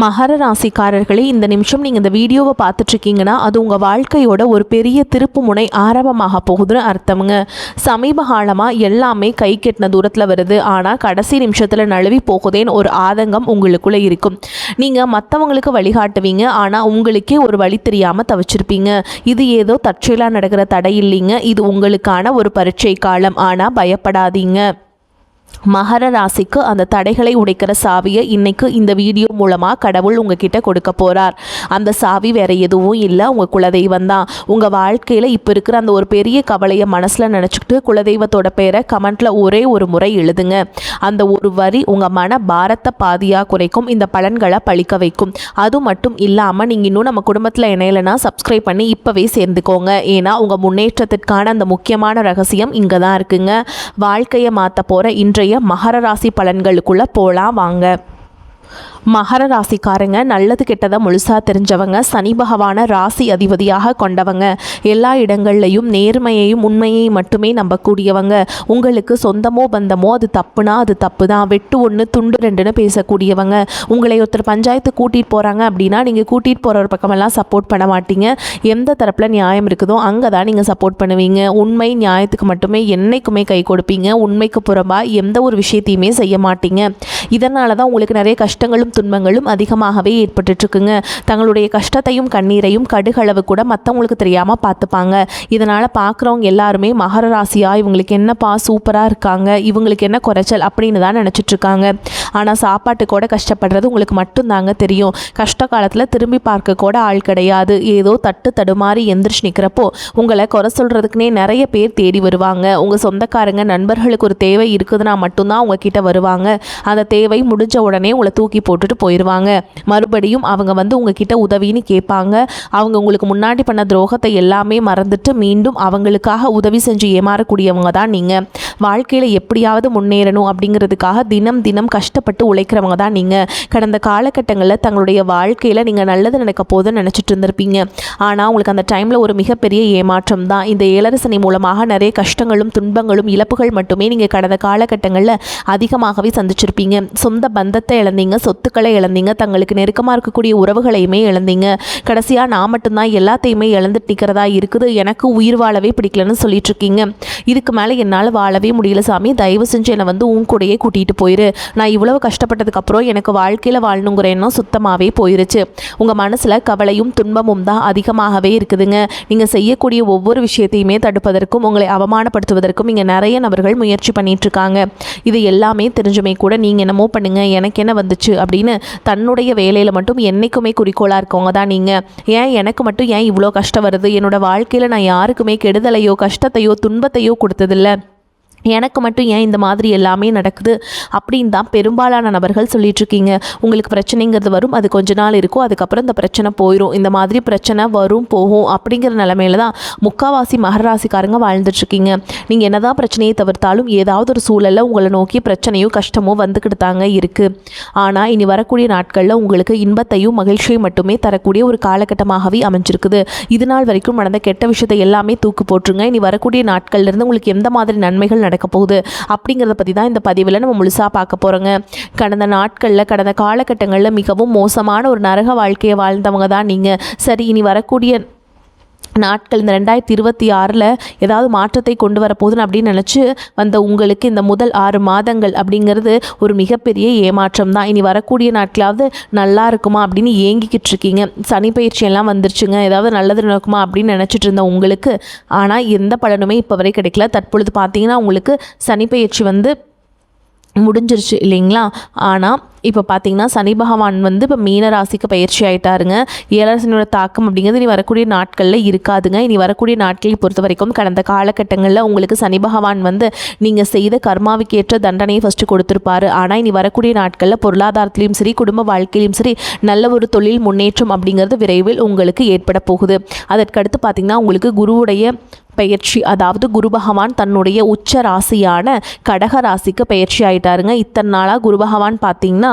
மகர ராசிக்காரர்களே, இந்த நிமிஷம் நீங்கள் இந்த வீடியோவை பார்த்துட்ருக்கீங்கன்னா அது உங்கள் வாழ்க்கையோட ஒரு பெரிய திருப்பு முனை ஆரம்பமாக போகுதுன்னு அர்த்தமுங்க. சமீப காலமாக எல்லாமே கை கெட்டின தூரத்தில் வருது, ஆனால் கடைசி நிமிஷத்தில் நழுவி போகுதேன்னு ஒரு ஆதங்கம் உங்களுக்குள்ளே இருக்கும். நீங்கள் மற்றவங்களுக்கு வழிகாட்டுவீங்க, ஆனால் உங்களுக்கே ஒரு வழி தெரியாமல் தவிச்சிருப்பீங்க. இது ஏதோ தற்செயலாக நடக்கிற தடை இல்லைங்க, இது உங்களுக்கான ஒரு பரீட்சை காலம். ஆனால் பயப்படாதீங்க. மகர ராசிக்கு அந்த தடைகளை உடைக்கிற சாவியை இன்னைக்கு இந்த வீடியோ மூலமாக கடவுள் உங்ககிட்ட கொடுக்க போகிறார். அந்த சாவி வேற எதுவும் இல்லை, உங்கள் குலதெய்வம் தான். உங்கள் வாழ்க்கையில் இப்போ இருக்கிற அந்த ஒரு பெரிய கவலையை மனசில் நினச்சிக்கிட்டு குலதெய்வத்தோட பேரை கமெண்ட்டில் ஒரே ஒரு முறை எழுதுங்க. அந்த ஒரு வரி உங்கள் மன பாரத்தை பாதியாக குறைக்கும், இந்த பலன்களை பழிக்க வைக்கும். அது மட்டும் இல்லாமல் நீங்கள் இன்னும் நம்ம குடும்பத்தில் இணையலைன்னா சப்ஸ்கிரைப் பண்ணி இப்போவே சேர்ந்துக்கோங்க. ஏன்னா உங்கள் முன்னேற்றத்திற்கான அந்த முக்கியமான ரகசியம் இங்கே தான் இருக்குங்க. வாழ்க்கையை மாற்ற போகிற இன்றைய மகர ராசி பலன்களுக்குள்ள போலாம் வாங்க. மகர ராசிக்காரங்க நல்லது கெட்டதை முழுசாக தெரிஞ்சவங்க, சனி பகவானை ராசி அதிபதியாக கொண்டவங்க, எல்லா இடங்கள்லையும் நேர்மையையும் உண்மையையும் மட்டுமே நம்பக்கூடியவங்க. உங்களுக்கு சொந்தமோ பந்தமோ அது தப்புனா அது தப்பு தான், வெட்டு ஒன்று துண்டு ரெண்டுன்னு பேசக்கூடியவங்க. உங்களை ஒருத்தர் பஞ்சாயத்து கூட்டிகிட்டு போகிறாங்க அப்படின்னா நீங்கள் கூட்டிகிட்டு போகிற ஒரு பக்கமெல்லாம் சப்போர்ட் பண்ண மாட்டீங்க. எந்த தரப்பில் நியாயம் இருக்குதோ அங்கே தான் நீங்கள் சப்போர்ட் பண்ணுவீங்க. உண்மை நியாயத்துக்கு மட்டுமே என்றைக்குமே கை கொடுப்பீங்க. உண்மைக்கு புறம்பாக எந்த ஒரு விஷயத்தையுமே செய்ய மாட்டீங்க. இதனால தான் உங்களுக்கு நிறைய கஷ்டங்களும் துன்பங்களும் அதிகமாகவே ஏற்பட்டுருக்குங்க. தங்களுடைய கஷ்டத்தையும் கண்ணீரையும் கடுகளவு கூட மற்றவங்களுக்கு தெரியாமல் பார்த்துப்பாங்க. இதனால் பார்க்குறவங்க எல்லாருமே மகர ராசியாக இவங்களுக்கு என்னப்பா சூப்பராக இருக்காங்க, இவங்களுக்கு என்ன குறைச்சல் அப்படின்னு தான் நினச்சிட்ருக்காங்க. ஆனால் சாப்பாட்டு கூட கஷ்டப்படுறது உங்களுக்கு மட்டும்தாங்க தெரியும். கஷ்ட காலத்தில் திரும்பி பார்க்க கூட ஆள் கிடையாது. ஏதோ தட்டு தடுமாறி எந்திரிச்சு நிற்கிறப்போ உங்களை குறை சொல்கிறதுக்குனே நிறைய பேர் தேடி வருவாங்க. உங்கள் சொந்தக்காரங்க நண்பர்களுக்கு ஒரு தேவை இருக்குதுன்னா மட்டும்தான் உங்ககிட்ட வருவாங்க. அந்த தேவை முடிஞ்ச உடனே உங்களை தூக்கி போட்டுட்டு போயிடுவாங்க. மறுபடியும் அவங்க வந்து உங்ககிட்ட உதவின்னு கேட்பாங்க. அவங்க உங்களுக்கு முன்னாடி பண்ண துரோகத்தை எல்லாமே மறந்துட்டு மீண்டும் அவங்களுக்காக உதவி செஞ்சு ஏமாறக்கூடியவங்க தான் நீங்கள். வாழ்க்கையில் எப்படியாவது முன்னேறணும் அப்படிங்கிறதுக்காக தினம் தினம் கஷ்டப்பட்டு உழைக்கிறவங்க தான் நீங்கள். கடந்த காலகட்டங்களில் தங்களுடைய வாழ்க்கையில் நீங்கள் நல்லது நடக்க போதுன்னு நினச்சிட்டு இருந்திருப்பீங்க. ஆனால் உங்களுக்கு அந்த டைமில் ஒரு மிகப்பெரிய ஏமாற்றம் தான். இந்த ஏழரை சனி மூலமாக நிறைய கஷ்டங்களும் துன்பங்களும் இழப்புகள் மட்டுமே நீங்கள் கடந்த காலகட்டங்களில் அதிகமாகவே சந்திச்சிருப்பீங்க. சொந்த பந்தத்தை இழந்தீங்க, சொத்துக்களை இழந்தீங்க, தங்களுக்கு நெருக்கமாக இருக்கக்கூடிய உறவுகளையுமே இழந்தீங்க. கடைசியாக நான் மட்டும்தான் எல்லாத்தையுமே இழந்துட்டு நிற்கிறதா இருக்குது, எனக்கு உயிர் வாழவே பிடிக்கலன்னு சொல்லிட்டு இருக்கீங்க. இதுக்கு மேலே என்னால் வாழவே முடியல சாமி, தயவு செஞ்சு என்னை வந்து உன் கூடையே கூட்டிகிட்டு போயிரு. நான் இவ்வளவு கஷ்டப்பட்டதுக்கப்புறம் எனக்கு வாழ்க்கையில் வாழணுங்கிற எண்ணம் சுத்தமாகவே போயிருச்சு. உங்கள் மனசில் கவலையும் துன்பமும் தான் அதிகமாகவே இருக்குதுங்க. நீங்கள் செய்யக்கூடிய ஒவ்வொரு விஷயத்தையுமே தடுப்பதற்கும் உங்களை அவமானப்படுத்துவதற்கும் இங்கே நிறைய நபர்கள் முயற்சி பண்ணிட்டு இருக்காங்க. இது எல்லாமே தெரிஞ்சுமே கூட நீங்கள் என்னமோ பண்ணுங்க, எனக்கு என்ன வந்துச்சு அப்படின்னு தன்னுடைய வேலையில் மட்டும் என்றைக்குமே குறிக்கோளாக இருக்கவங்க தான் நீங்கள். ஏன் எனக்கு மட்டும் ஏன் இவ்வளோ கஷ்டம் வருது, என்னோட வாழ்க்கையில் நான் யாருக்குமே கெடுதலையோ கஷ்டத்தையோ துன்பத்தையோ கொடுத்ததில்லை, எனக்கு மட்டும் ஏன் இந்த மாதிரி எல்லாமே நடக்குது அப்படின்னு தான் பெரும்பாலான நபர்கள் சொல்லிகிட்ருக்கீங்க. உங்களுக்கு பிரச்சனைங்கிறது வரும், அது கொஞ்ச நாள் இருக்கும், அதுக்கப்புறம் இந்த பிரச்சனை போயிடும். இந்த மாதிரி பிரச்சனை வரும் போகும் அப்படிங்கிற நிலமையில தான் முக்கால்வாசி மகர ராசிக்காரங்க வாழ்ந்துட்டுருக்கீங்க. நீங்கள் என்ன தான் பிரச்சனையை தவிர்த்தாலும் ஏதாவது ஒரு சூழலில் உங்களை நோக்கி பிரச்சனையோ கஷ்டமோ வந்துக்கிட்டு தாங்க இருக்குது. ஆனால் இனி வரக்கூடிய நாட்களில் உங்களுக்கு இன்பத்தையும் மகிழ்ச்சியும் மட்டுமே தரக்கூடிய ஒரு காலகட்டமாகவே அமைஞ்சிருக்குது. இது நாள் வரைக்கும் நடந்த கெட்ட விஷயத்தை எல்லாமே தூக்கு போட்டுருங்க. இனி வரக்கூடிய நாட்கள்லேருந்து உங்களுக்கு எந்த மாதிரி நன்மைகள் நடக்க போகுது அப்படிங்கிறத பற்றி தான் இந்த பதிவில் நம்ம முழுசாக பார்க்க போகிறோங்க. கடந்த நாட்களில் கடந்த காலகட்டங்களில் மிகவும் மோசமான ஒரு நரக வாழ்க்கையை வாழ்ந்தவங்க தான் நீங்கள். சரி, இனி வரக்கூடிய நாட்கள் இந்த 2026 ஏதாவது மாற்றத்தை கொண்டு வரப்போகுதுன்னு அப்படின்னு நினச்சி வந்த உங்களுக்கு இந்த முதல் 6 மாதங்கள் அப்படிங்கிறது ஒரு மிகப்பெரிய ஏமாற்றம் தான். இனி வரக்கூடிய நாட்களாவது நல்லா இருக்குமா அப்படின்னு ஏங்கிக்கிட்டு இருக்கீங்க. சனி பயிற்சியெல்லாம் வந்துருச்சுங்க, ஏதாவது நல்லது நடக்குமா அப்படின்னு நினச்சிட்டு இருந்த உங்களுக்கு ஆனால் எந்த பலனுமே இப்போ வரை கிடைக்கல. தற்பொழுது பார்த்தீங்கன்னா உங்களுக்கு சனி பயிற்சி வந்து முடிஞ்சிருச்சு இல்லைங்களா. ஆனால் இப்போ பார்த்தீங்கன்னா சனி பகவான் வந்து இப்போ மீன ராசிக்கு பயிற்சி ஆகிட்டாருங்க. ஏழரை சனியோட தாக்கம் அப்படிங்கிறது இனி வரக்கூடிய நாட்களில் இருக்காதுங்க. இனி வரக்கூடிய நாட்களை பொறுத்த வரைக்கும் கடந்த காலகட்டங்களில் உங்களுக்கு சனி பகவான் வந்து நீங்கள் செய்த கர்மாவுக்கு ஏற்ற தண்டனையை ஃபஸ்ட்டு கொடுத்துருப்பாரு. ஆனால் இனி வரக்கூடிய நாட்களில் பொருளாதாரத்திலையும் சரி குடும்ப வாழ்க்கையிலும் சரி நல்ல ஒரு தொழில் முன்னேற்றம் அப்படிங்கிறது விரைவில் உங்களுக்கு ஏற்பட போகுது. அதற்கடுத்து பார்த்திங்கன்னா உங்களுக்கு குருவுடைய பயிற்சி, அதாவது குரு பகவான் தன்னுடைய உச்ச ராசியான கடக ராசிக்கு பயிற்சி ஆகிட்டாருங்க. இத்தனை நாளாக குரு பகவான் பார்த்திங்கன்னா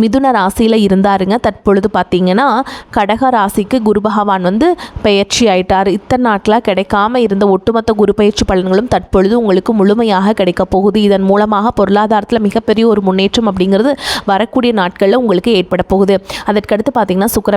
மிதுன ராசியில் இருந்தாருங்க. தற்பொழுது பார்த்திங்கன்னா கடக ராசிக்கு குரு பகவான் வந்து பெயர்ச்சி ஆயிட்டார். இத்தனை நாட்களாக கிடைக்காம இருந்த ஒட்டுமொத்த குரு பயிற்சி பலன்களும் தற்பொழுது உங்களுக்கு முழுமையாக கிடைக்க போகுது. இதன் மூலமாக பொருளாதாரத்தில் மிகப்பெரிய ஒரு முன்னேற்றம் அப்படிங்கிறது வரக்கூடிய நாட்களில் உங்களுக்கு ஏற்பட போகுது. அதற்கடுத்து பார்த்திங்கன்னா சுக்கிர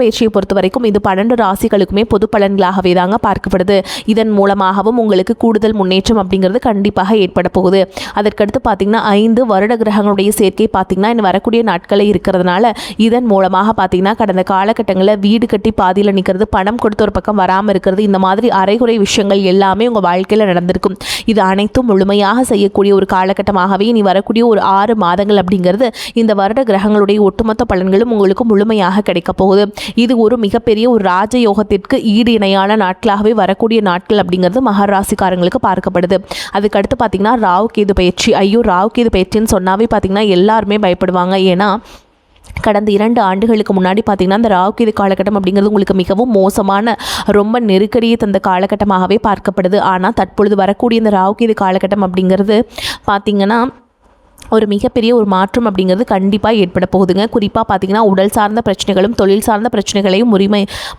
பயிற்சியை பொறுத்த வரைக்கும் இது 12 ராசிகளுக்குமே பொது பலன்களாகவே தாங்க பார்க்கப்படுது. இதன் மூலமாகவும் உங்களுக்கு கூடுதல் முன்னேற்றம் அப்படிங்கிறது கண்டிப்பாக ஏற்பட போகுது. அதற்கடுத்து பார்த்திங்கன்னா 5 வருட கிரகங்களுடைய சேர்க்கை பார்த்திங்கன்னா இன்னும் வரக்கூடிய நாட்களில் இருக்கிறதுனால இதன் மூலமாக பார்த்தீங்கன்னா கடந்த காலகட்டங்களில் வீடு கட்டி பாதியில் நிற்கிறது, பணம் கொடுத்த ஒரு பக்கம் வராமல் இருக்கிறது, இந்த மாதிரி அரைகுறை விஷயங்கள் எல்லாமே உங்கள் வாழ்க்கையில் நடந்திருக்கும். இது அனைத்தும் முழுமையாக செய்யக்கூடிய ஒரு காலகட்டமாகவே இனி வரக்கூடிய ஒரு 6 மாதங்கள் அப்படிங்கிறது இந்த வருட கிரகங்களுடைய ஒட்டுமொத்த பலன்களும் உங்களுக்கு முழுமையாக கிடைக்க போகுது. இது ஒரு மிகப்பெரிய ஒரு ராஜயோகத்திற்கு ஈடு இணையான நாட்களாகவே வரக்கூடிய நாட்கள் அப்படிங்கிறது மகர ராசிக்காரங்களுக்கு பார்க்கப்படுது. அதுக்கடுத்து பார்த்தீங்கன்னா ராகு கேது பயிற்சி. ராகு கேது பயிற்சின்னு சொன்னாவே பார்த்தீங்கன்னா எல்லாருமே பயப்படுவாங்க. ஏன்னா கடந்த 2 ஆண்டுகளுக்கு முன்னாடி பார்த்திங்கன்னா இந்த ராகு கேது காலகட்டம் அப்படிங்கிறது உங்களுக்கு மிகவும் மோசமான ரொம்ப நெருக்கடியை தந்த காலகட்டமாகவே பார்க்கப்படுது. ஆனால் தற்பொழுது வரக்கூடிய இந்த ராகு கேது காலகட்டம் அப்படிங்கிறது பார்த்திங்கன்னா ஒரு மிகப்பெரிய ஒரு மாற்றம் அப்படிங்கிறது கண்டிப்பாக ஏற்பட போகுதுங்க. குறிப்பாக பார்த்திங்கன்னா உடல் சார்ந்த பிரச்சனைகளும் தொழில் சார்ந்த பிரச்சனைகளையும்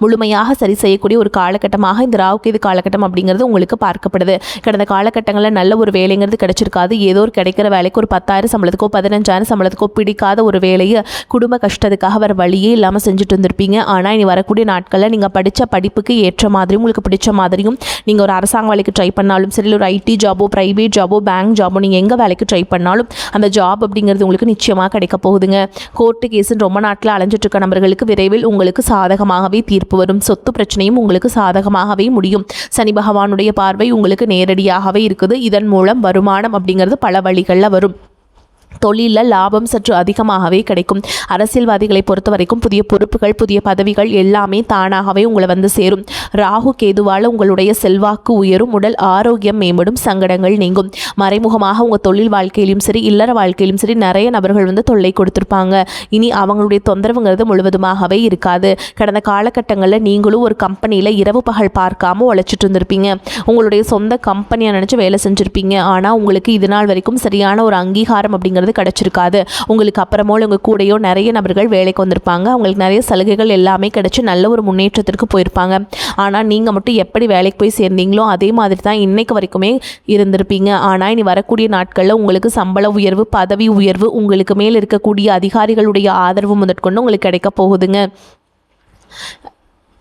முழுமையாக சரி செய்யக்கூடிய ஒரு காலகட்டமாக இந்த ராகு கேது காலகட்டம் அப்படிங்கிறது உங்களுக்கு பார்க்கப்படுது. கடந்த காலகட்டங்களில் நல்ல ஒரு வேலைங்கிறது கிடைச்சிருக்காது. ஏதோ ஒரு கிடைக்கிற வேலைக்கு ஒரு 10,000 சம்பளத்துக்கோ 15,000 சம்பளத்துக்கோ பிடிக்காத ஒரு வேலையை குடும்ப கஷ்டத்துக்காக வர வழியே இல்லாமல் செஞ்சுட்டு வந்திருப்பீங்க. ஆனால் இனி வரக்கூடிய நாட்களில் நீங்கள் படித்த படிப்புக்கு ஏற்ற மாதிரியும் உங்களுக்கு பிடிச்ச மாதிரியும் நீங்கள் ஒரு அரசாங்க வேலைக்கு ட்ரை பண்ணாலும் சரி, ஒரு ஐடி ஜாபோ ப்ரைவேட் ஜாபோ பேங்க் ஜாபோ நீங்கள் எங்கே வேலைக்கு ட்ரை பண்ணாலும் அந்த ஜாப் அப்படிங்கிறது உங்களுக்கு நிச்சயமாக கிடைக்க போகுதுங்க. கோர்ட்டு கேஸுன்னு ரொம்ப நாட்டில் அலைஞ்சிட்டு இருக்க நபர்களுக்கு விரைவில் உங்களுக்கு சாதகமாகவே தீர்ப்பு வரும். சொத்து பிரச்சனையும் உங்களுக்கு சாதகமாகவே முடியும். சனி பகவானுடைய பார்வை உங்களுக்கு நேரடியாகவே இருக்குது. இதன் மூலம் வருமானம் அப்படிங்கிறது பல வழிகளில் வரும். தொழிலில் லாபம் சற்று அதிகமாகவே கிடைக்கும். அரசியல்வாதிகளை பொறுத்த வரைக்கும் புதிய பொறுப்புகள் புதிய பதவிகள் எல்லாமே தானாகவே உங்களை வந்து சேரும். ராகு கேதுவால் உங்களுடைய செல்வாக்கு உயரும், உடல் ஆரோக்கியம் மேம்படும், சங்கடங்கள் நீங்கும். மறைமுகமாக உங்கள் தொழில் வாழ்க்கையிலும் சரி இல்லற வாழ்க்கையிலும் சரி நிறைய நபர்கள் வந்து தொல்லை கொடுத்துருப்பாங்க. இனி அவங்களுடைய தொந்தரவுங்கிறது முழுவதுமாகவே இருக்காது. கடந்த காலகட்டங்களில் நீங்களும் ஒரு கம்பெனியில் இரவு பகல் பார்க்காம உழைச்சிட்டு இருந்திருப்பீங்க. உங்களுடைய சொந்த கம்பெனியை நினச்சி வேலை செஞ்சுருப்பீங்க. ஆனால் உங்களுக்கு இது நாள் வரைக்கும் சரியான ஒரு அங்கீகாரம் அப்படிங்கிறது கிடைச்சிருக்காது. உங்களுக்கு அப்புறமோல உங்கள் கூடையோ நிறைய நபர்கள் வேலைக்கு வந்திருப்பாங்க. அவங்களுக்கு நிறைய சலுகைகள் எல்லாமே கிடைச்சி நல்ல ஒரு முன்னேற்றத்திற்கு போயிருப்பாங்க. ஆனால் நீங்கள் மட்டும் எப்படி வேலைக்கு போய் சேர்ந்தீங்களோ அதே மாதிரி தான் இன்னைக்கு வரைக்குமே இருந்திருப்பீங்க. ஆனால் இனி வரக்கூடிய நாட்களில் உங்களுக்கு சம்பள உயர்வு பதவி உயர்வு உங்களுக்கு மேல் இருக்கக்கூடிய அதிகாரிகளுடைய ஆதரவு முதற்கொண்டு உங்களுக்கு கிடைக்க போகுதுங்க.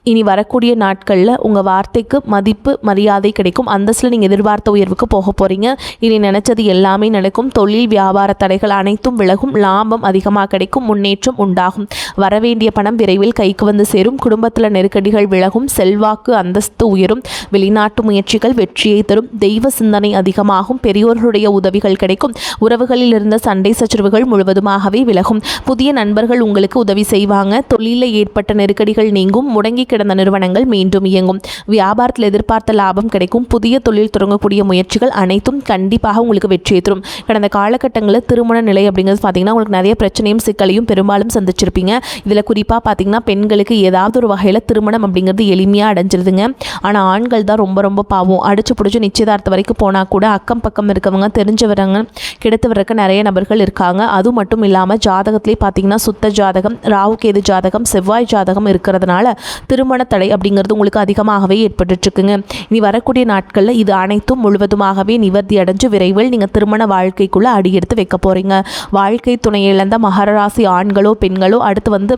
இனி வரக்கூடிய நாட்களில் உங்கள் வார்த்தைக்கு மதிப்பு மரியாதை கிடைக்கும். அந்தஸ்தில் நீங்கள் எதிர்பார்த்த உயர்வுக்கு போக போகிறீங்க. இனி நினச்சது எல்லாமே நடக்கும். தொழில் வியாபார தடைகள் அனைத்தும் விலகும். லாபம் அதிகமாக கிடைக்கும். முன்னேற்றம் உண்டாகும். வரவேண்டிய பணம் விரைவில் கைக்கு வந்து சேரும். குடும்பத்தில் நெருக்கடிகள் விலகும். செல்வாக்கு அந்தஸ்து உயரும். வெளிநாட்டு முயற்சிகள் வெற்றியை தரும். தெய்வ சிந்தனை அதிகமாகும். பெரியோர்களுடைய உதவிகள் கிடைக்கும். உறவுகளில் இருந்த சண்டை சச்சரவுகள் முழுவதுமாகவே விலகும். புதிய நண்பர்கள் உங்களுக்கு உதவி செய்வாங்க. தொழிலில் ஏற்பட்ட நெருக்கடிகள் நீங்கும். முடங்கி கிடந்த நிறுவனங்கள் மீண்டும் இயங்கும். வியாபாரத்தில் எதிர்பார்த்த லாபம் கிடைக்கும். புதிய தொழில் தொடங்கக்கூடிய முயற்சிகள் அனைத்தும் கண்டிப்பாக உங்களுக்கு வெற்றியை தரும். கடந்த காலகட்டங்களில் திருமண நிலை அப்படிங்கிறது பார்த்தீங்கன்னா உங்களுக்கு நிறைய பிரச்சனையும் சிக்கலையும் பெரும்பாலும் சந்திச்சிருப்பீங்க. இதில் குறிப்பாக பார்த்தீங்கன்னா பெண்களுக்கு ஏதாவது ஒரு வகையில் திருமணம் அப்படிங்கிறது எளிமையாக அடைஞ்சிருதுங்க. ஆனால் ஆண்கள் தான் ரொம்ப ரொம்ப பாவம். அடிச்சு பிடிச்சி நிச்சயதார்த்த வரைக்கும் போனால் கூட அக்கம் பக்கம் இருக்கவங்க தெரிஞ்சவரங்க கிடைத்து வரக்க நிறைய நபர்கள் இருக்காங்க. அது மட்டும் இல்லாமல் ஜாதகத்திலே பார்த்தீங்கன்னா சுத்த ஜாதகம் ராகு கேது ஜாதகம் செவ்வாய் ஜாதகம் இருக்கிறதுனால திருமண தடை அப்படிங்கிறது உங்களுக்கு அதிகமாகவே ஏற்பட்டுருக்குங்க. இனி வரக்கூடிய நாட்களில் இது அனைத்தும் முழுவதுமாகவே நிவர்த்தி அடைஞ்சு விரைவில் நீங்கள் திருமண வாழ்க்கைக்குள்ளே அடியெடுத்து வைக்க போகிறீங்க. வாழ்க்கை துணையை இழந்த மகர ராசி ஆண்களோ பெண்களோ அடுத்து வந்து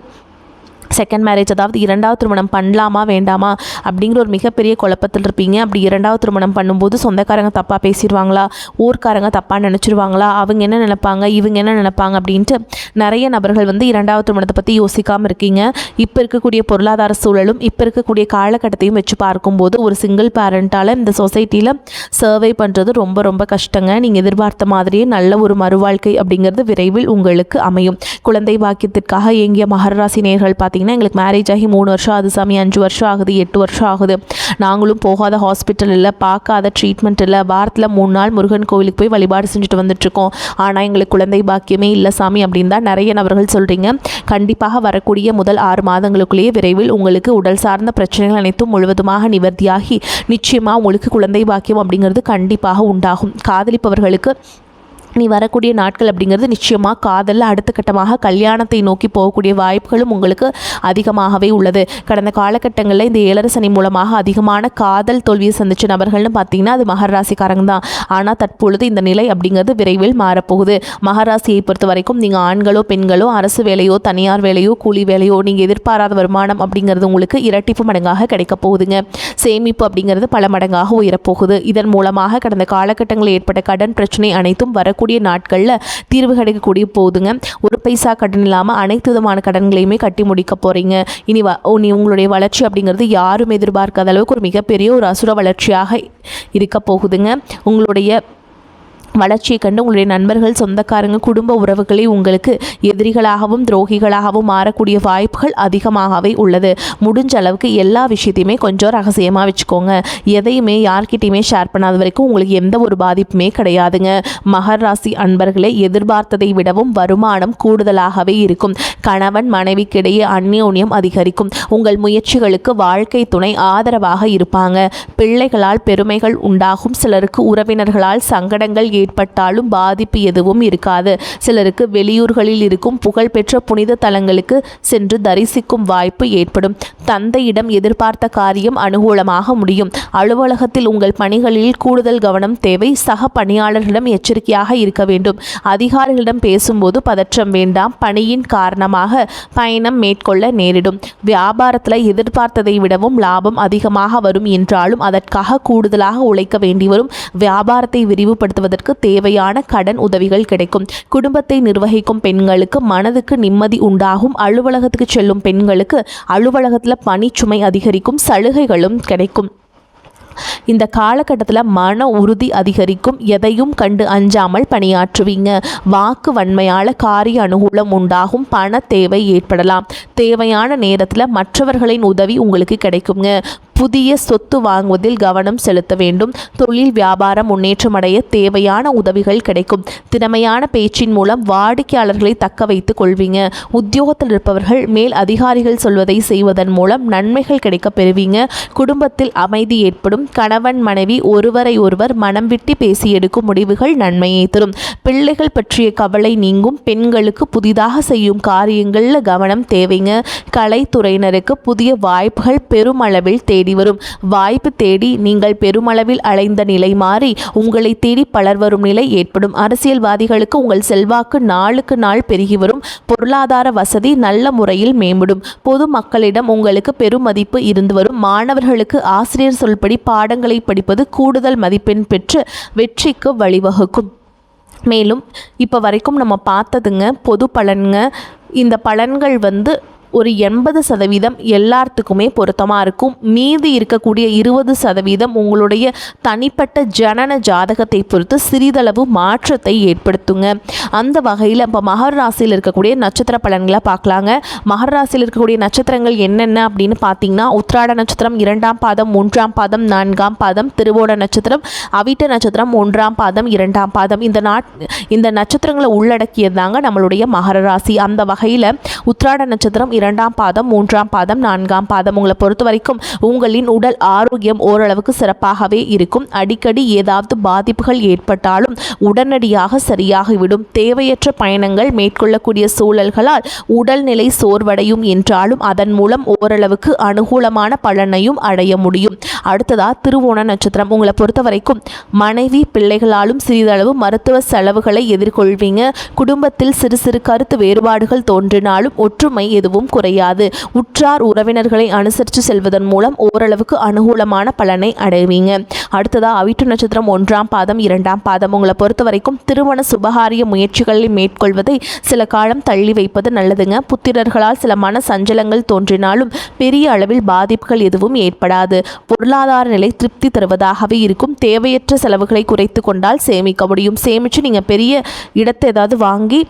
செகண்ட் மேரேஜ் அதாவது 2வது திருமணம் பண்ணலாமா வேண்டாமா அப்படிங்கிற ஒரு மிகப்பெரிய குழப்பத்தில் இருப்பீங்க. அப்படி 2வது திருமணம் பண்ணும்போது சொந்தக்காரங்க தப்பாக பேசிடுவாங்களா, ஊர்க்காரங்க தப்பாக நினச்சிருவாங்களா, அவங்க என்ன நினைப்பாங்க இவங்க என்ன நினைப்பாங்க அப்படின்ட்டு நிறைய நபர்கள் வந்து 2வது திருமணத்தை பற்றி யோசிக்காமல் இருக்கீங்க. இப்போ இருக்கக்கூடிய பொருளாதார சூழலும் இப்போ இருக்கக்கூடிய காலகட்டத்தையும் வச்சு பார்க்கும்போது ஒரு சிங்கிள் பேரண்ட்டால் இந்த சொசைட்டியில் சர்வை பண்ணுறது ரொம்ப ரொம்ப கஷ்டங்க. நீங்கள் எதிர்பார்த்த மாதிரியே நல்ல ஒரு மறுவாழ்க்கை அப்படிங்கிறது விரைவில் உங்களுக்கு அமையும். குழந்தை பாக்கியத்திற்காக இயங்கிய மகர ராசி நேயர்கள் பார்த்தீங்கன்னா எங்களுக்கு மேரேஜ் ஆகி 3 வருஷம் ஆகுது சாமி, 5 வருஷம் ஆகுது, 8 வருஷம் ஆகுது, நாங்களும் போகாத ஹாஸ்பிட்டல் இல்லை, பார்க்காத ட்ரீட்மெண்ட் இல்லை, வாரத்தில் 3 நாள் முருகன் கோவிலுக்கு போய் வழிபாடு செஞ்சுட்டு வந்துட்டுருக்கோம், ஆனால் எங்களுக்கு குழந்தை பாக்கியமே இல்லை சாமி அப்படின்னு தான் நிறைய நபர்கள் சொல்கிறீங்க. கண்டிப்பாக வரக்கூடிய முதல் 6 மாதங்களுக்குள்ளேயே விரைவில் உங்களுக்கு உடல் சார்ந்த பிரச்சனைகள் அனைத்தும் முழுவதுமாக நிவர்த்தியாகி நிச்சயமாக உங்களுக்கு குழந்தை பாக்கியம் அப்படிங்கிறது கண்டிப்பாக உண்டாகும். காதலிப்பவர்களுக்கு நீ வரக்கூடிய நாட்கள் அப்படிங்கிறது நிச்சயமாக காதலில் அடுத்த கட்டமாக கல்யாணத்தை நோக்கி போகக்கூடிய வாய்ப்புகளும் உங்களுக்கு அதிகமாகவே உள்ளது. கடந்த காலகட்டங்களில் இந்த 7 சனி மூலமாக அதிகமான காதல் தோல்வியை சந்திச்ச நபர்கள்னு பார்த்தீங்கன்னா அது மகர ராசிக்காரங்க தான். ஆனால் தற்பொழுது இந்த நிலை அப்படிங்கிறது விரைவில் மாறப்போகுது. மகராசியை பொறுத்த வரைக்கும் நீங்கள் ஆண்களோ பெண்களோ அரசு வேலையோ தனியார் வேலையோ கூலி வேலையோ நீங்கள் எதிர்பாராத வருமானம் அப்படிங்கிறது உங்களுக்கு இரட்டிப்பு மடங்காக கிடைக்க போகுதுங்க. சேமிப்பு அப்படிங்கிறது பல மடங்காக உயரப்போகுது. இதன் மூலமாக கடந்த காலகட்டங்களில் ஏற்பட்ட கடன் பிரச்சனை அனைத்தும் வரக்கூடிய நாட்களில் தீர்வு கிடைக்கக்கூடிய போதுங்க. ஒரு பைசா கடன் இல்லாமல் அனைத்து விதமான கடன்களையுமே கட்டி முடிக்க போகிறீங்க. இனி உங்களுடைய வளர்ச்சி அப்படிங்கிறது யாரும் எதிர்பார்க்காத அளவுக்கு ஒரு மிகப்பெரிய ஒரு அசுர வளர்ச்சியாக இருக்க போகுதுங்க. உங்களுடைய வளர்ச்சியை கண்டு உங்களுடைய நண்பர்கள் சொந்தக்காரங்க குடும்ப உறவுகளை உங்களுக்கு எதிரிகளாகவும் துரோகிகளாகவும் மாறக்கூடிய வாய்ப்புகள் அதிகமாகவே உள்ளது. முடிஞ்ச அளவுக்கு எல்லா விஷயத்தையுமே கொஞ்சம் ரகசியமாக வச்சுக்கோங்க. எதையுமே யார்கிட்டையுமே ஷேர் பண்ணாத வரைக்கும் உங்களுக்கு எந்த ஒரு பாதிப்புமே கிடையாதுங்க. மகர ராசி அன்பர்களே, எதிர்பார்த்ததை விடவும் வருமானம் கூடுதலாகவே இருக்கும். கணவன் மனைவிக்கிடையே அந்யோன்யம் அதிகரிக்கும். உங்கள் முயற்சிகளுக்கு வாழ்க்கை துணை ஆதரவாக இருப்பாங்க. பிள்ளைகளால் பெருமைகள் உண்டாகும். சிலருக்கு உறவினர்களால் சங்கடங்கள் ஏற்பட்டாலும் பாதிப்பு எதுவும் இருக்காது. சிலருக்கு வெளியூர்களில் இருக்கும் புகழ்பெற்ற புனித தலங்களுக்கு சென்று தரிசிக்கும் வாய்ப்பு ஏற்படும். தந்தையிடம் எதிர்பார்த்த காரியம் அனுகூலமாக முடியும். அலுவலகத்தில் உங்கள் பணிகளில் கூடுதல் கவனம் தேவை. சக பணியாளர்களிடம் எச்சரிக்கையாக இருக்க வேண்டும். அதிகாரிகளிடம் பேசும்போது பதற்றம் வேண்டாம். பணியின் காரணமாக பயணம் மேற்கொள்ள நேரிடும். வியாபாரத்தில் எதிர்பார்த்ததை விடவும் லாபம் அதிகமாக வரும் என்றாலும் அதற்காக கூடுதலாக உழைக்க வேண்டி வரும். வியாபாரத்தை விரிவுபடுத்துவதற்கு தேவையான கடன் உதவிகள் கிடைக்கும். குடும்பத்தை நிர்வகிக்கும் பெண்களுக்கு மனதுக்கு நிம்மதி உண்டாகும். அலுவலகத்துக்கு செல்லும் பெண்களுக்கு அலுவலகத்தில் பணிச்சுமை அதிகரிக்கும். சலுகைகளும் கிடைக்கும். இந்த காலகட்டத்தில் மன உறுதி அதிகரிக்கும். எதையும் கண்டு அஞ்சாமல் பணியாற்றுவீங்க. வாக்கு வன்மையால் காரிய அனுகூலம் உண்டாகும். பண தேவை ஏற்படலாம். தேவையான நேரத்தில் மற்றவர்களின் உதவி உங்களுக்கு கிடைக்குங்க. புதிய சொத்து வாங்குவதில் கவனம் செலுத்த வேண்டும். தொழில் வியாபாரம் முன்னேற்றம் அடைய தேவையான உதவிகள் கிடைக்கும். திறமையான பேச்சின் மூலம் வாடிக்கையாளர்களை தக்க வைத்துக் கொள்வீங்க. உத்தியோகத்தில் இருப்பவர்கள் மேல் அதிகாரிகள் சொல்வதை செய்வதன் மூலம் நன்மைகள் கிடைக்க பெறுவீங்க. குடும்பத்தில் அமைதி ஏற்படும். கணவன் மனைவி ஒருவரை ஒருவர் மனம் விட்டு பேசி எடுக்கும் முடிவுகள் நன்மையை தரும். பிள்ளைகள் பற்றிய கவலை நீங்கும். பெண்களுக்கு புதிதாக செய்யும் காரியங்களில் கவனம் தேவைங்க. கலைத்துறையினருக்கு புதிய வாய்ப்புகள் பெருமளவில் தேடி வரும். வாய்ப்பு தேடி நீங்கள் பெருமளவில் அலைந்த நிலை மாறி உங்களை தேடி பலர் வரும் நிலை ஏற்படும். அரசியல்வாதிகளுக்கு உங்கள் செல்வாக்கு நாளுக்கு நாள் பெருகி வரும். பொருளாதார வசதி நல்ல முறையில் மேம்படும். பொது மக்களிடம் உங்களுக்கு பெருமதிப்பு இருந்து வரும். மாணவர்களுக்கு ஆசிரியர் சொல்படி பாடங்களை படிப்பது கூடுதல் மதிப்பெண் பெற்று வெற்றிக்கு வழிவகுக்கும். மேலும் இப்போ வரைக்கும் நம்ம பார்த்ததுங்க பொது பலன்க. இந்த பலன்கள் ஒரு 80% எல்லாத்துக்குமே பொருத்தமாக இருக்கும். மீதி இருக்கக்கூடிய 20% உங்களுடைய தனிப்பட்ட ஜனன ஜாதகத்தை பொறுத்து சிறிதளவு மாற்றத்தை ஏற்படுத்துங்க. அந்த வகையில் இப்போ மகர ராசியில் இருக்கக்கூடிய நட்சத்திர பலன்களை பார்க்கலாங்க. மகர ராசியில் இருக்கக்கூடிய நட்சத்திரங்கள் என்னென்ன அப்படின்னு பார்த்தீங்கன்னா, உத்திராட நட்சத்திரம் 2ஆம் பாதம் 3ஆம் பாதம் 4ஆம் பாதம், திருவோண நட்சத்திரம், அவிட்ட நட்சத்திரம் 1ஆம் பாதம் 2ஆம் பாதம். இந்த நட்சத்திரங்களை உள்ளடக்கியதாங்க நம்மளுடைய மகர ராசி. அந்த வகையில் உத்திராட நட்சத்திரம் 2ஆம் பாதம் 3ஆம் பாதம் 4ஆம் பாதம் உங்களை பொறுத்த வரைக்கும் உங்களின் உடல் ஆரோக்கியம் ஓரளவுக்கு சிறப்பாகவே இருக்கும். அடிக்கடி ஏதாவது பாதிப்புகள் ஏற்பட்டாலும் உடனடியாக சரியாகிவிடும். தேவையற்ற பயணங்கள் மேற்கொள்ளக்கூடிய சூழல்களால் உடல்நிலை சோர்வடையும் என்றாலும் அதன் மூலம் ஓரளவுக்கு அனுகூலமான பலனையும் அடைய முடியும். அடுத்ததா திருவோண நட்சத்திரம் உங்களை பொறுத்த வரைக்கும் மனைவி பிள்ளைகளாலும் சிறிதளவு மருத்துவ செலவுகளை எதிர்கொள்வீங்க. குடும்பத்தில் சிறு சிறு கருத்து வேறுபாடுகள் தோன்றினாலும் ஒற்றுமை எதுவும் குறையாது. உற்றார் உறவினர்களை அனுசரித்து செல்வதன் மூலம் ஓரளவுக்கு அனுகூலமான பலனை அடைவீங்க. அடுத்ததா அவிட்ட நட்சத்திரம் 1ஆம் பாதம் 2ஆம் பாதம் உங்களை பொறுத்த வரைக்கும் திருமண சுபகாரிய முயற்சிகளை மேற்கொள்வதை சில காலம் தள்ளி வைப்பது நல்லதுங்க. புத்திரர்களால் சில மன சஞ்சலங்கள் தோன்றினாலும் பெரிய அளவில் பாதிப்புகள் எதுவும் ஏற்படாது. பொருளாதார நிலை திருப்தி தருவதாகவே இருக்கும். தேவையற்ற செலவுகளை குறைத்து கொண்டால் சேமிக்க முடியும். சேமித்து நீங்கள் பெரிய இடத்தை ஏதாவது வாங்கி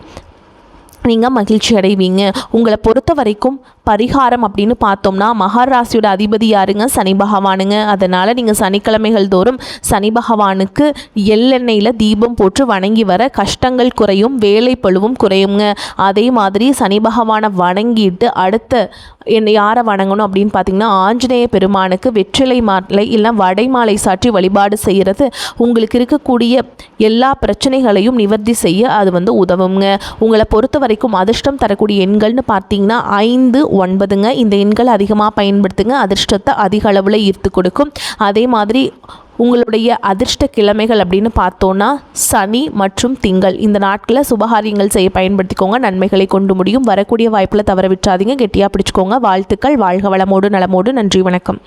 நீங்கள் மகிழ்ச்சி அடைவீங்க. உங்களை பொறுத்த வரைக்கும் பரிகாரம் அப்படின்னு பார்த்தோம்னா மகர ராசியோட அதிபதி யாருங்க? சனி பகவானுங்க. அதனால் நீங்கள் சனிக்கிழமைகள் தோறும் சனி பகவானுக்கு எள்ளெண்ணெயில் தீபம் போட்டு வணங்கி வர கஷ்டங்கள் குறையும், வேலை பளுவும் குறையுங்க. அதே மாதிரி சனி பகவானை வணங்கிட்டு அடுத்த யாரை வணங்கணும் அப்படின்னு பார்த்தீங்கன்னா ஆஞ்சநேய பெருமானுக்கு வெற்றிலை மாலை இல்லை வடை மாலை சாற்றி வழிபாடு செய்கிறது உங்களுக்கு இருக்கக்கூடிய எல்லா பிரச்சனைகளையும் நிவர்த்தி செய்ய அது உதவுங்க. உங்களை பொறுத்த வரைக்கும் அதிர்ஷ்டம் தரக்கூடிய எண்கள்னு பார்த்தீங்கன்னா 5, 9ங்க. இந்த எண்கள் அதிகமாக பயன்படுத்துங்க, அதிர்ஷ்டத்தை அதிக அளவில் ஈர்த்து கொடுக்கும். அதே மாதிரி உங்களுடைய அதிர்ஷ்ட கிழமைகள் அப்படின்னு பார்த்தோன்னா சனி மற்றும் திங்கள். இந்த நாட்களில் சுபகாரியங்கள் செய்ய பயன்படுத்திக்கோங்க, நன்மைகளை கொண்டு முடியும். வரக்கூடிய வாய்ப்பில் தவற விட்டுறாதீங்க, கெட்டியாக பிடிச்சிக்கோங்க. வாழ்த்துக்கள். வாழ்க வளமோடு நலமோடு. நன்றி, வணக்கம்.